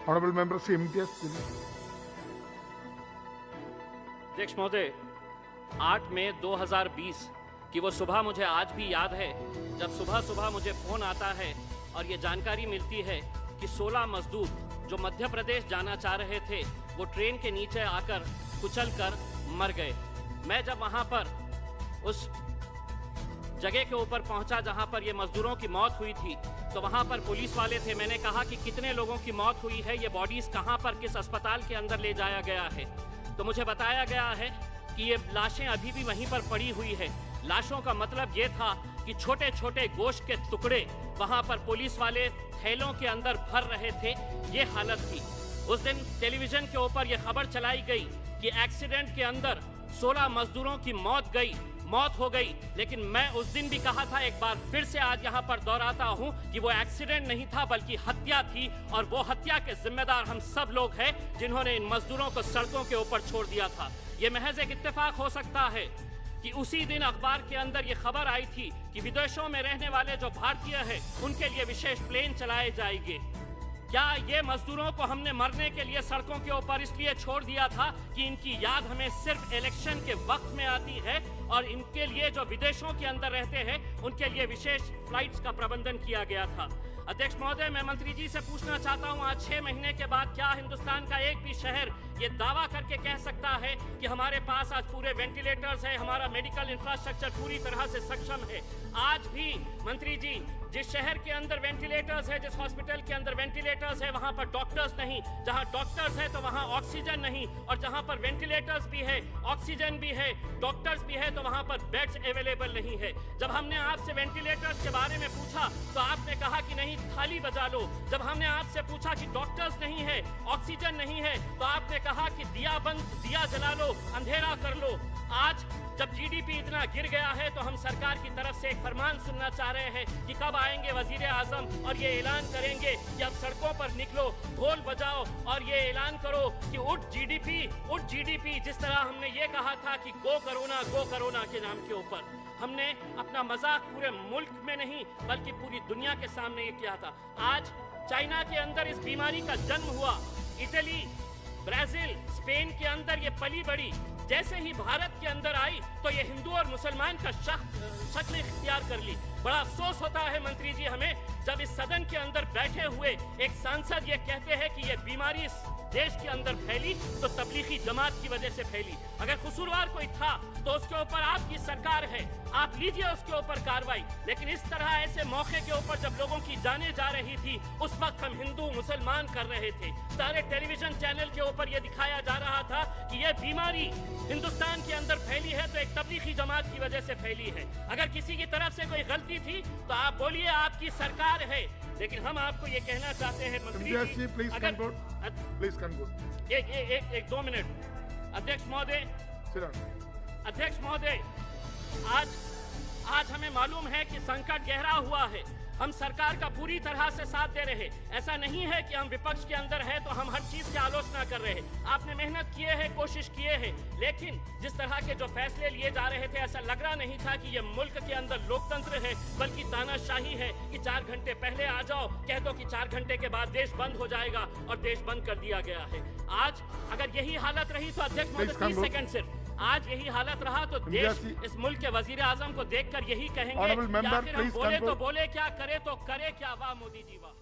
Honorable member Sri MTS. अध्यक्ष महोदय, 8 मई 2020 की वो सुबह मुझे आज भी याद है, जब सुबह सुबह मुझे फ़ोन आता है और ये जानकारी मिलती है कि 16 मजदूर जो मध्य प्रदेश जाना चाह रहे थे वो ट्रेन के नीचे आकर कुचल कर मर गए। मैं जब वहाँ पर उस जगह के ऊपर पहुंचा जहां पर ये मजदूरों की मौत हुई थी, तो वहां पर पुलिस वाले थे। मैंने कहा कि कितने लोगों की मौत हुई है, ये बॉडीज कहां पर किस अस्पताल के अंदर ले जाया गया है। तो मुझे बताया गया है कि ये लाशें अभी भी वहीं पर पड़ी हुई है। लाशों का मतलब ये था कि छोटे छोटे गोश्त के टुकड़े वहां पर पुलिस वाले थैलों के अंदर भर रहे थे। ये हालत थी। उस दिन टेलीविजन के ऊपर यह खबर चलाई गई कि एक्सीडेंट के अंदर 16 मजदूरों की मौत हो गई। लेकिन मैं उस दिन भी कहा था, एक बार फिर से आज यहाँ पर दोहराता हूँ कि वो एक्सीडेंट नहीं था बल्कि हत्या थी, और वो हत्या के जिम्मेदार हम सब लोग हैं जिन्होंने इन मजदूरों को सड़कों के ऊपर छोड़ दिया था। ये महज एक इत्तेफाक हो सकता है कि उसी दिन अखबार के अंदर ये खबर आई थी कि विदेशों में रहने वाले जो भारतीय हैं उनके लिए विशेष प्लेन चलाए जाएंगे। क्या ये मजदूरों को हमने मरने के लिए सड़कों के ऊपर इसलिए छोड़ दिया था कि इनकी याद हमें सिर्फ इलेक्शन के वक्त में आती है, और इनके लिए जो विदेशों के अंदर रहते हैं उनके लिए विशेष फ्लाइट्स का प्रबंधन किया गया था। अध्यक्ष महोदय, मैं मंत्री जी से पूछना चाहता हूं, आज 6 महीने के बाद क्या हिंदुस्तान का एक भी शहर ये दावा करके कह सकता है कि हमारे पास आज पूरे वेंटिलेटर्स है, हमारा मेडिकल इंफ्रास्ट्रक्चर पूरी तरह से सक्षम है? आज भी मंत्री जी, जिस शहर के अंदर वेंटिलेटर्स है, जिस हॉस्पिटल के अंदर वेंटिलेटर्स है, वहां पर डॉक्टर्स नहीं। जहां डॉक्टर्स है तो वहां ऑक्सीजन नहीं, और जहां पर वेंटिलेटर्स भी है, ऑक्सीजन भी है, डॉक्टर्स भी है, तो वहां पर बेड्स अवेलेबल नहीं है। जब हमने आपसे वेंटिलेटर्स के बारे में पूछा तो आपने कहा कि नहीं, थाली बजा लो। जब हमने आपसे पूछा कि डॉक्टर्स नहीं है, ऑक्सीजन नहीं है, तो आपने कहा कि दिया जला लो, अंधेरा कर लो। आज जब जीडीपी इतना गिर गया है तो हम सरकार की तरफ से एक फरमान सुनना चाह रहे हैं कि कब आएंगे वजीर आजम और ये ऐलान करेंगे कि अब सड़कों पर निकलो, ढोल बजाओ और ये ऐलान करो कि उठ जीडीपी। जिस तरह हमने ये कहा था कि गो कोरोना के नाम के ऊपर हमने अपना मजाक पूरे मुल्क में नहीं बल्कि पूरी दुनिया के सामने ये किया था। आज चाइना के अंदर इस बीमारी का जन्म हुआ, इटली, ब्राजील, स्पेन के अंदर ये पली बड़ी। जैसे ही भारत के अंदर आई तो ये हिंदू और मुसलमान का शक्ल इख्तियार कर ली। बड़ा अफसोस होता है मंत्री जी हमें, जब इस सदन के अंदर बैठे हुए एक सांसद ये कहते हैं कि ये बीमारी इस देश के अंदर फैली तो तबलीगी जमात की वजह से फैली। अगर कसूरवार कोई था तो उसके ऊपर आपकी सरकार है, आप लीजिए उसके ऊपर कार्रवाई। लेकिन इस तरह ऐसे मौके के ऊपर जब लोगों की जानें जा रही थी, उस वक्त हम हिंदू मुसलमान कर रहे थे। सारे टेलीविजन चैनल के ऊपर यह दिखाया जा रहा था कि यह बीमारी हिंदुस्तान के अंदर फैली है तो एक तबलीगी जमात की वजह से फैली है। अगर किसी की तरफ से कोई गलती थी तो आप बोलिए, आपकी सरकार है। लेकिन हम आपको ये कहना चाहते हैं मंत्री जी, प्लीज कंक्लूड। एक 2 मिनट। अध्यक्ष महोदय, आज हमें मालूम है कि संकट गहरा हुआ है। हम सरकार का पूरी तरह से साथ दे रहे। ऐसा नहीं है कि हम विपक्ष के अंदर है तो हम हर चीज की आलोचना कर रहे हैं। आपने मेहनत किए है, कोशिश किए है, लेकिन जिस तरह के जो फैसले लिए जा रहे थे ऐसा लग रहा नहीं था कि ये मुल्क के अंदर लोकतंत्र है बल्कि तानाशाही है कि 4 घंटे पहले आ जाओ, कह दो कि 4 घंटे के बाद देश बंद हो जाएगा, और देश बंद कर दिया गया है। आज अगर यही हालत रही तो अध्यक्ष महोदय 30 सेकंड सिर्फ, आज यही हालत रहा तो देश इस मुल्क के वजीर आजम को देखकर यही कहेंगे कि आखिर हम बोले तो बोले क्या, करे तो करे क्या। वाह मोदी जी वाह।